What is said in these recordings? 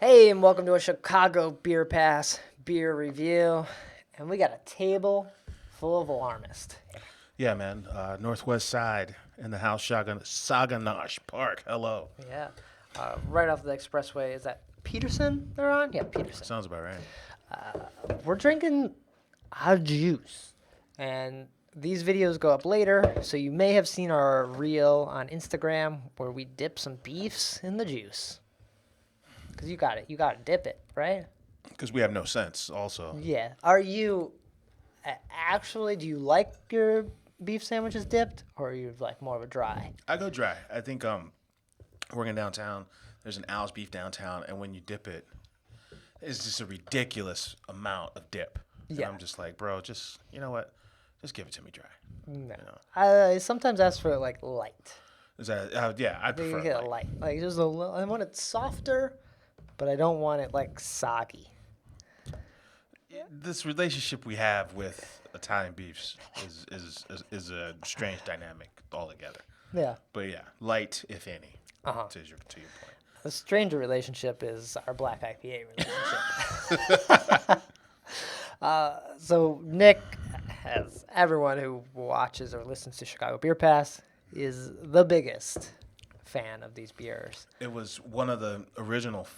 Hey, and welcome to a Chicago Beer Pass beer review. And we got a table full of Alarmist. Yeah, man. Northwest side in the house, Saginash Park. Hello. Yeah. Right off the expressway. Is that Peterson they're on? Yeah, Peterson. Sounds about right. We're drinking Au Jus. And these videos go up later, so you may have seen our reel on Instagram where we dip some beefs in the juice. Because you got it. You got to dip it, right? Because we have no sense, also. Yeah. Are you actually, do you like your beef sandwiches dipped, or are you like more of a dry? I go dry. I think working downtown, there's an Al's Beef downtown, and when you dip it, it's just a ridiculous amount of dip. And Yeah. I'm just like, bro, just, you know what? Just give it to me dry. No. You know? I sometimes ask for like light. Is that, yeah, I You prefer get light. a light. Like just a little, I want it softer, but I don't want it like soggy. This relationship we have with Italian beefs is a strange dynamic altogether. Yeah. But yeah, light, if any, Uh-huh. to your point. The stranger relationship is our Black IPA relationship. So Nick, as everyone who watches or listens to Chicago Beer Pass, is the biggest fan of these beers. It was one of the original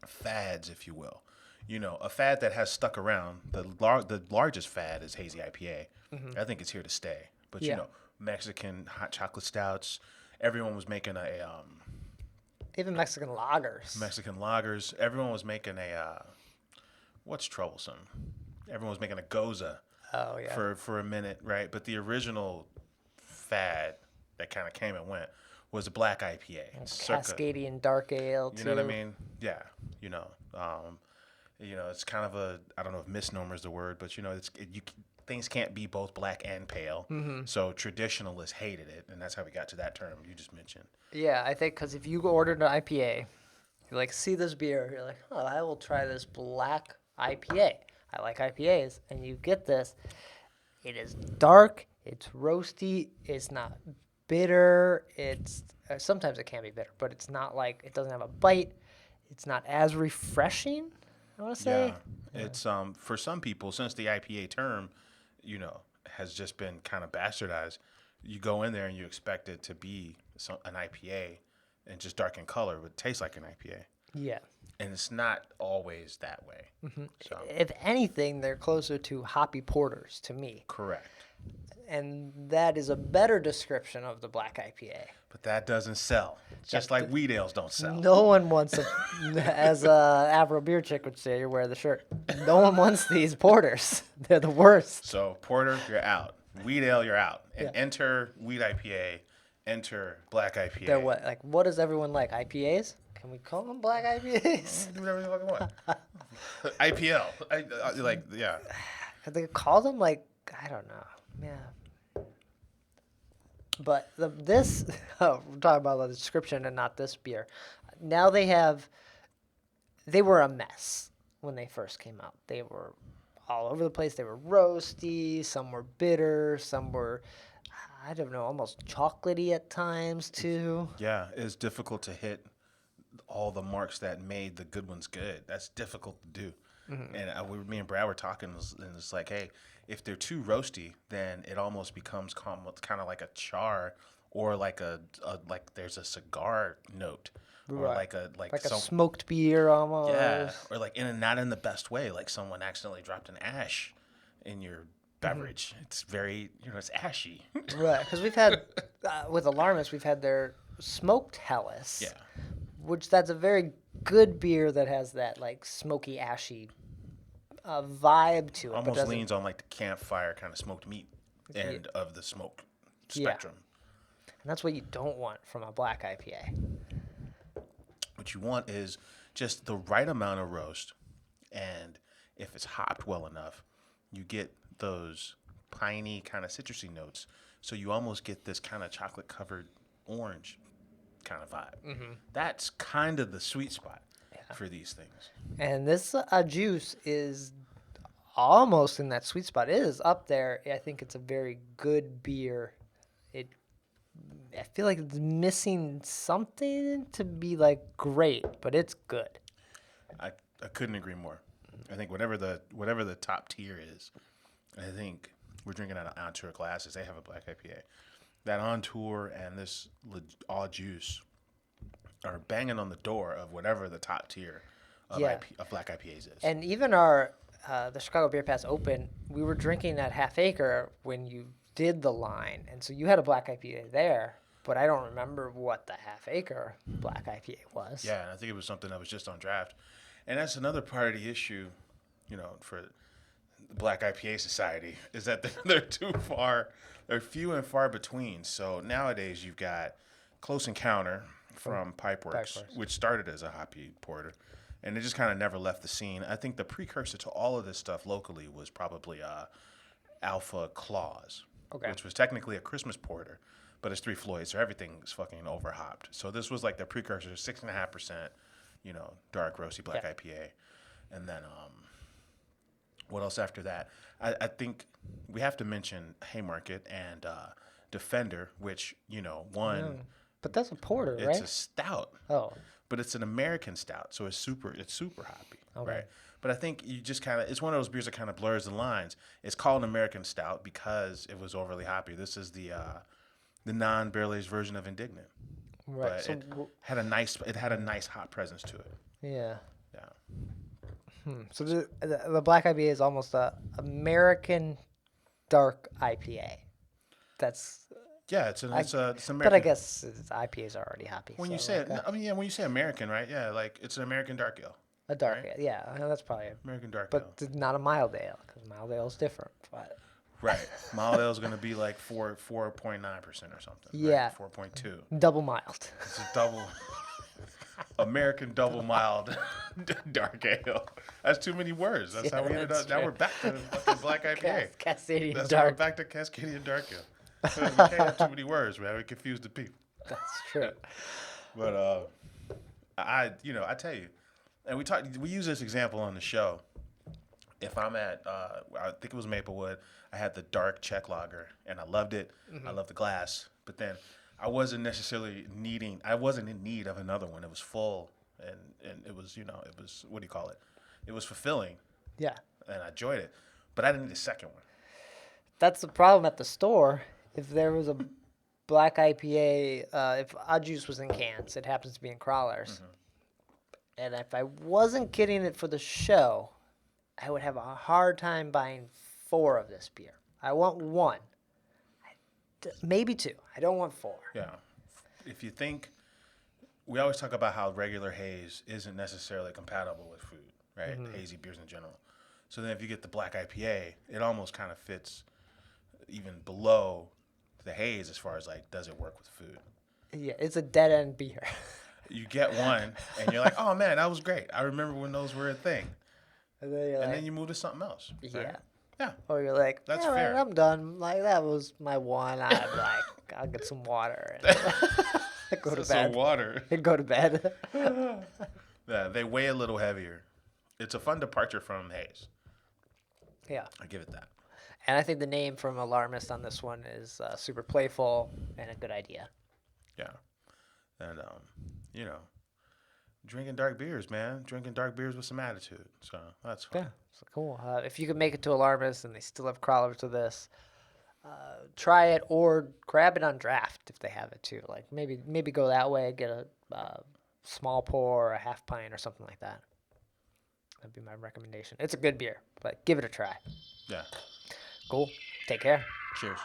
fads, if you will. You know, a fad that has stuck around. The largest fad is hazy IPA. I think it's here to stay. But Yeah. you know, Mexican hot chocolate stouts. Everyone was making Even Mexican lagers. Mexican lagers. Everyone was making what's troublesome? Everyone was making a goza Oh yeah. for a minute, right? But the original fad that kind of came and went was a black IPA. Circa, Cascadian dark ale too. you know what I mean? Yeah. It's kind of I don't know if misnomer is the word, but things can't be both black and pale. So traditionalists hated it, and that's how we got to that term you just mentioned. Yeah, I think because if you ordered an IPA, you like see this beer, you're like, oh, I will try this black IPA. I like IPAs, and you get this. It is dark. It's roasty. It's not bitter. It's sometimes it can be bitter, but it's not like it doesn't have a bite. It's not as refreshing. I want to say. Yeah, it's for some people, since the IPA term, has just been kind of bastardized. You go in there and you expect it to be an IPA and just dark in color, but taste like an IPA, Yeah. and it's not always that way. So If anything, they're closer to hoppy porters to me. correct, And that is a better description of the black IPA. but that doesn't sell. Just like wheat ales don't sell. No one wants, as Avro Beer Chick would say, you wear the shirt. No one wants these porters. They're the worst. So porter, you're out. Wheat ale, you're out. And Yeah. enter wheat IPA. Enter black IPA. They're what? Like, what does everyone like? IPAs? Can we call them black IPAs? Do whatever you fucking want. IPL. Yeah. Have they called them like, I don't know. Yeah. But this, we're talking about the description and not this beer. Now they were a mess when they first came out. They were all over the place. They were roasty, some were bitter, some were, I don't know, almost chocolatey at times too. Yeah, it's difficult to hit all the marks that made the good ones good. That's difficult to do. And me and Brad were talking, and it's like, hey, if they're too roasty, then it almost becomes kind of like a char, or like like there's a cigar note, or Right. like Like a smoked beer almost. yeah, or like not in the best way, like someone accidentally dropped an ash in your beverage. It's very, it's ashy. Right, because we've had, with Alarmist, we've had their smoked Helles. Yeah. Which that's a very good beer that has that like smoky, ashy vibe to it. Almost doesn't- leans on like the campfire kind of smoked meat end of the smoke Yeah. spectrum. And that's what you don't want from a black IPA. What you want is just the right amount of roast, and if it's hopped well enough, you get those piney kind of citrusy notes. So you almost get this kind of chocolate covered orange kind of vibe. That's kind of the sweet spot for these things. And this juice is almost in that sweet spot. It is up there. I think it's a very good beer. I feel like it's missing something to be like great, but it's good. I couldn't agree more. I think whatever the top tier is, I think we're drinking out of On Tour glasses. They have a Black IPA. That On Tour and this Au Jus are banging on the door of whatever the top tier of, Yeah. of Black IPAs is. And even our the Chicago Beer Pass Open, we were drinking at Half Acre when you did the line, and so you had a Black IPA there, but I don't remember what the Half Acre Black IPA was. Yeah, and I think it was something that was just on draft. And that's another part of the issue, for the Black IPA Society, is that they're too far, they're few and far between. So nowadays you've got Close Encounter from Pipeworks, which started as a hoppy porter, and it just kind of never left the scene. I think the precursor to all of this stuff locally was probably Alpha Claus, which was technically a Christmas porter, but it's 3 Floyds, so everything's fucking overhopped. So this was like the precursor, 6.5%, dark roasty Black IPA, and then what else after that? I think we have to mention Haymarket and Defender, which one. But that's a porter, right? It's a stout. Oh. But it's an American stout, so it's super hoppy, right? But I think you just kind of, it's one of those beers that kind of blurs the lines. It's called an American stout because it was overly hoppy. This is the non-barrel-aged version of Indignant. Right. But So it had a nice hop presence to it. yeah. Yeah. So the Black IPA is almost a American dark IPA. That's. Yeah, it's American. But I guess IPAs are already hoppy. When so you say when you say American, right? Yeah, like it's an American dark ale. a dark right? ale, yeah, that's probably it. American dark ale. But not a mild ale because mild ale is different. But Right. Mild ale is going to be like 4.9% or something. Yeah. Right? 4.2. double mild. It's a double American double mild dark ale. That's too many words. That's how we ended up. Now we're back to fucking Black IPA. Cascadian That's dark. why we're back to Cascadian dark ale. We can't have too many words, man. We confuse the people. That's true. But I tell you, and we use this example on the show. If I'm at, I think it was Maplewood, I had the dark Czech lager, and I loved it. I loved the glass, but then I wasn't necessarily I wasn't in need of another one. It was full, and it was, it was, what do you call it? It was fulfilling, Yeah. and I enjoyed it, but I didn't need a second one. That's the problem at the store. If there was a Black IPA, if Au Jus was in cans, it happens to be in crawlers. And if I wasn't getting it for the show, I would have a hard time buying 4 of this beer. I want 1. Maybe 2. I don't want 4. Yeah. If you think, we always talk about how regular haze isn't necessarily compatible with food, right? Hazy beers in general. So then if you get the Black IPA, it almost kind of fits even below the haze as far as like, does it work with food? Yeah, it's a dead end beer. You get one and you're like, oh man, that was great. I remember when those were a thing. And then Then you move to something else. Right? yeah. Yeah. Or you're like, That's yeah, fair. man, I'm done. Like, that was my one. I'll get some water and go to Some bed. water. And go to bed. Yeah, they weigh a little heavier. It's a fun departure from haze. Yeah. I give it that. And I think the name from Alarmist on this one is super playful and a good idea. Yeah. And, drinking dark beers, man. Drinking dark beers with some attitude. So that's fun. Yeah, so cool. If you can make it to Alarmist and they still have crawlers to this, try it or grab it on draft if they have it too. Like maybe go that way, get a small pour or a half pint or something like that. That'd be my recommendation. It's a good beer, but give it a try. Yeah. Cool. Take care. Cheers.